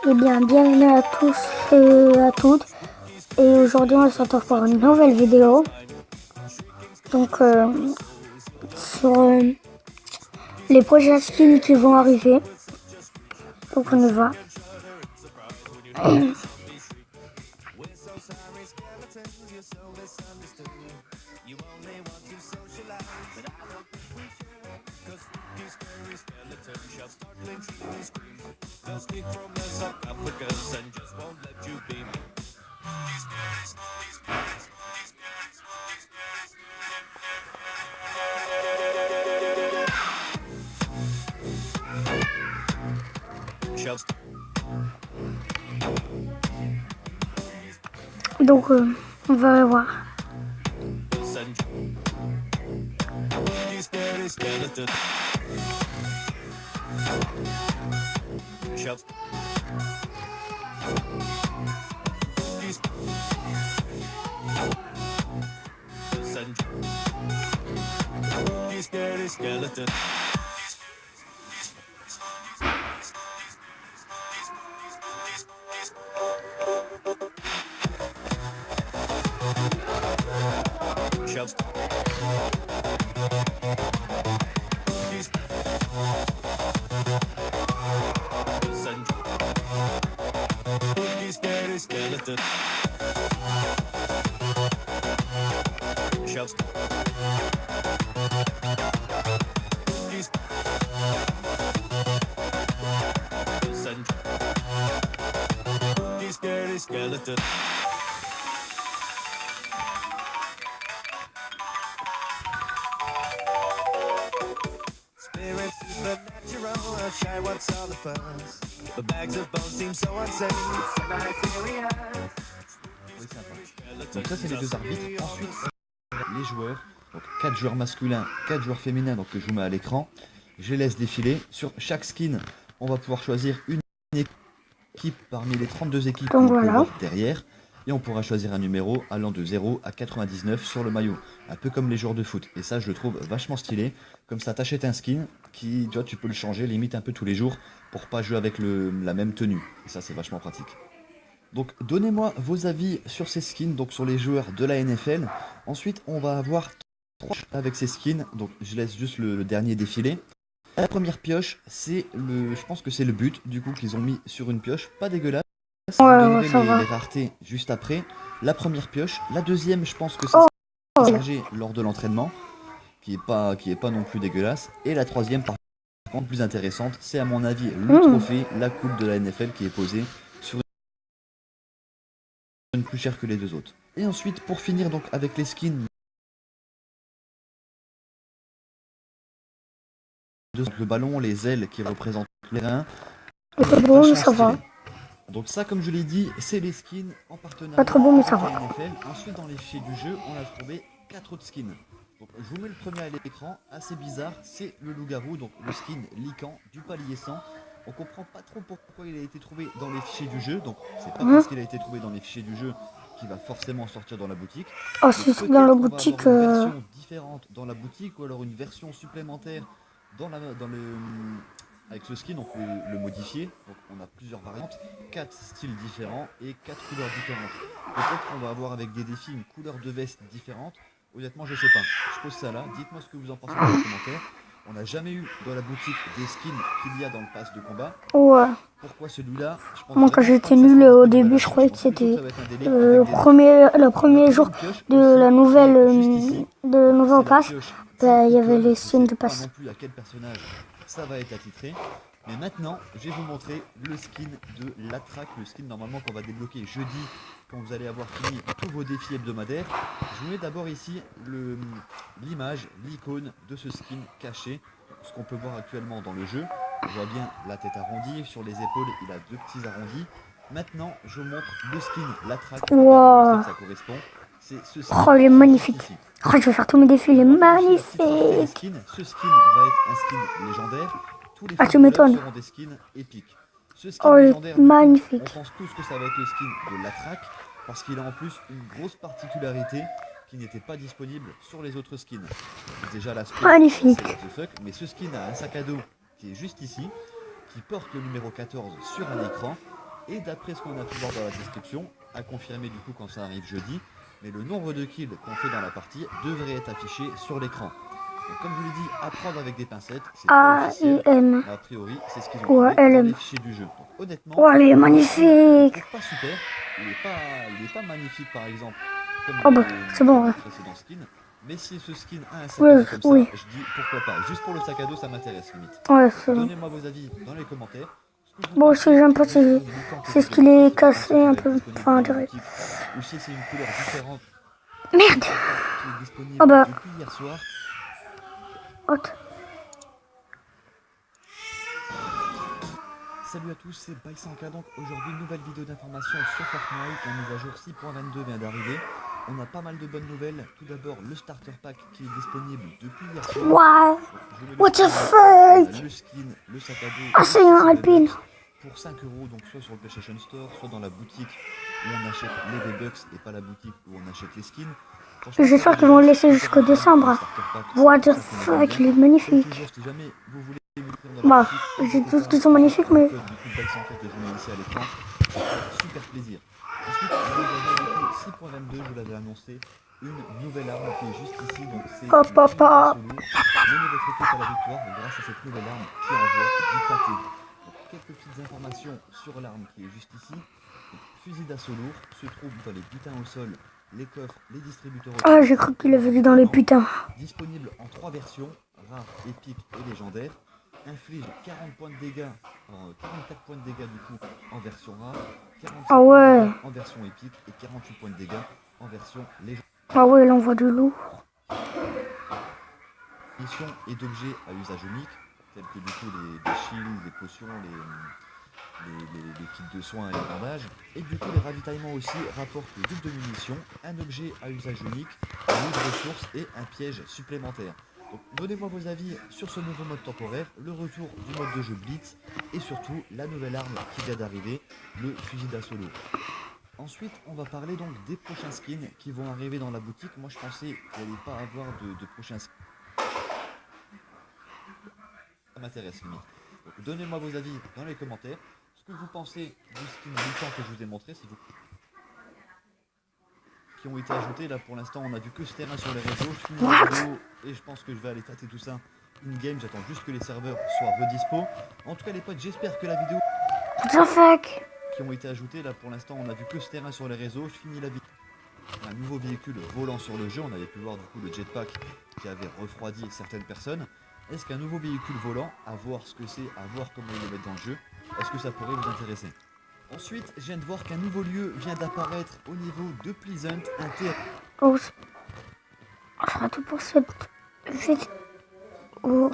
Eh bien, bienvenue à tous et à toutes. Et aujourd'hui, on se retrouve pour une nouvelle vidéo. Donc, sur les prochains skins qui vont arriver. Donc, on y va. Donc, on va voir. Donc ça c'est les deux arbitres. Ensuite les joueurs, donc 4 joueurs masculins, 4 joueurs féminins, donc que je vous mets à l'écran. Je les laisse défiler. Sur chaque skin, on va pouvoir choisir une équipe parmi les 32 équipes qu'on peut voir derrière. Et on pourra choisir un numéro allant de 0 à 99 sur le maillot. Un peu comme les joueurs de foot. Et ça je le trouve vachement stylé. Comme ça t'achètes un skin qui, tu vois, tu peux le changer limite un peu tous les jours pour pas jouer avec la même tenue. Et ça c'est vachement pratique. Donc donnez-moi vos avis sur ces skins, donc sur les joueurs de la NFL. Ensuite on va avoir 3 avec ces skins, donc je laisse juste le dernier défiler. La première pioche, c'est je pense que c'est le but du coup qu'ils ont mis sur une pioche, pas dégueulasse. Vous donnerez les raretés juste après. La première pioche, la deuxième je pense que ça sera chargé lors de l'entraînement, qui est pas non plus dégueulasse. Et la troisième par contre plus intéressante, c'est à mon avis le trophée, la coupe de la NFL qui est posée sur plus cher que les deux autres. Et ensuite pour finir donc avec les skins, le ballon, les ailes qui représentent le terrain. Bon, ça va. Donc ça comme je l'ai dit, c'est les skins en partenariat pas trop bon, mais ça avec va. la NFL. Ensuite dans les fichiers du jeu, on a trouvé 4 autres skins. Donc, je vous mets le premier à l'écran, assez bizarre, c'est le loup-garou, donc le skin Lycan du palier 100. On comprend pas trop pourquoi il a été trouvé dans les fichiers du jeu, donc c'est pas parce qu'il a été trouvé dans les fichiers du jeu qui va forcément sortir dans la boutique. Oh, c'est dans la boutique. Une version différente dans la boutique ou alors une version supplémentaire avec ce skin, on peut le modifier. Donc on a plusieurs variantes, 4 styles différents et 4 couleurs différentes. Peut-être qu'on va avoir avec des défis une couleur de veste différente. Honnêtement, je sais pas. Je pose ça là. Dites-moi ce que vous en pensez dans les commentaires. On n'a jamais eu dans la boutique des skins qu'il y a dans le pass de combat. Ouais. Pourquoi celui-là? Moi, quand j'étais nul au début, je croyais que c'était le premier jour de la nouvelle pass. Il y avait les skins de pass. Non plus à quel personnage ça va être attitré. Mais maintenant, je vais vous montrer le skin de l'Attrack, le skin normalement qu'on va débloquer jeudi quand vous allez avoir fini tous vos défis hebdomadaires. Je vous mets d'abord ici l'image, l'icône de ce skin caché, ce qu'on peut voir actuellement dans le jeu. On voit bien la tête arrondie, sur les épaules il a 2 petits arrondis. Maintenant, je vous montre le skin, l'Attrack, wow. ça correspond. C'est ce skin. Oh, il est magnifique. Oh, je vais faire tous mes défis, il est magnifique. Ce skin va être un skin légendaire. Tous les tu m'étonnes. seront des skins épiques. Ce skin légendaire, magnifique. On pense tous que ça va être le skin de l'Attrack parce qu'il a en plus une grosse particularité qui n'était pas disponible sur les autres skins. Déjà l'aspect magnifique. Mais ce skin a un sac à dos qui est juste ici, qui porte le numéro 14 sur un écran. Et d'après ce qu'on a pu voir dans la description, à confirmer du coup quand ça arrive jeudi, mais le nombre de kills qu'on fait dans la partie devrait être affiché sur l'écran. Donc comme je vous l'ai dit, à prendre avec des pincettes, c'est pas officiel, A-I-M. mais a priori c'est ce qu'ils ont Ouais, trouvé dans les LM. fichiers du jeu. Donc honnêtement, Oh, elle est je le magnifique. trouve pas super, il est pas magnifique par exemple, comme Oh bah, c'est bon, les ouais. précédents skins. Mais si ce skin a un sac Oui, à dos comme oui. ça, je dis pourquoi pas. Juste pour le sac à dos, ça m'intéresse limite. Ouais, c'est bon. Donnez-moi vos avis dans les commentaires. Ce que vous Bon, pensez si j'aime pas, du skin c'est Lucan que c'est je ce vous ai qu'il montré, est si vous pensez cassé qu'il un va être peu. disponible Enfin, dans on la dirait. boutique, ou si c'est une couleur différente Merde. qui est disponible Oh bah. depuis hier soir. Hot. Salut à tous, c'est By100K. Donc aujourd'hui, une nouvelle vidéo d'information sur Fortnite. La mise à jour 6.22 vient d'arriver. On a pas mal de bonnes nouvelles. Tout d'abord, le starter pack qui est disponible depuis hier soir. Wow. Donc, What the fuck, fuck? le skin, le sac à dos. Ah, c'est un alpine. Pour 5 €, donc soit sur le PlayStation Store, soit dans la boutique où on achète les V-Bucks et pas la boutique où on achète les skins. J'espère qu'ils vont le laisser jusqu'au décembre. What the fuck, il est magnifique. Toujours, si jamais vous voulez Bah, j'ai tous qui sont magnifiques, mais... Super plaisir. Ensuite, vous avez du coup 6.22, je vous l'avais annoncé, une nouvelle arme qui est juste ici, donc c'est le fusil d'assaut lourd. Menez votre équipe à la victoire grâce à cette nouvelle arme qui envoie du pâté. Donc, quelques petites informations sur l'arme qui est juste ici. Donc, fusil d'assaut lourd se trouve dans les butins au sol, les coffres, les distributeurs. Ah, j'ai cru qu'il avait dit dans les putains. Disponible en 3 versions, rare, épique et légendaire. Inflige 40 points de dégâts, 44 points de dégâts du coup en version rare, 46 ah ouais. en version épique et 48 points de dégâts en version légendaire. Ah ouais, il envoie du lourd. Mission et d'objets à usage unique, tels que du coup les shields, les potions, les kits de soins et les bandages. Et du coup les ravitaillements aussi rapportent le double de munitions, un objet à usage unique, une de ressources et un piège supplémentaire. Donc, donnez-moi vos avis sur ce nouveau mode temporaire, le retour du mode de jeu Blitz et surtout la nouvelle arme qui vient d'arriver, le fusil d'assaut lourd. Ensuite, on va parler donc des prochains skins qui vont arriver dans la boutique. Moi, je pensais qu'il n'y allait pas avoir de prochains skins. Ça m'intéresse limite. Donc, donnez-moi vos avis dans les commentaires. Ce que vous pensez du skin Lucan que je vous ai montré, s'il vous plaît. Qui ont été ajoutés. Là pour l'instant on a vu que ce terrain sur les réseaux. Je finis la vidéo et je pense que je vais aller tâter tout ça in-game. J'attends juste que les serveurs soient redispo. En tout cas les potes, j'espère que la vidéo qui ont été ajoutés. Là pour l'instant on a vu que ce terrain sur les réseaux. Je finis la vidéo. Un nouveau véhicule volant sur le jeu. On avait pu voir du coup le jetpack qui avait refroidi certaines personnes. Est-ce qu'un nouveau véhicule volant, à voir ce que c'est, à voir comment ils le mettent dans le jeu, est-ce que ça pourrait vous intéresser? Ensuite, je viens de voir qu'un nouveau lieu vient d'apparaître au niveau de Pleasant, un terrain. Oh, ça va tout pour cette vidéo.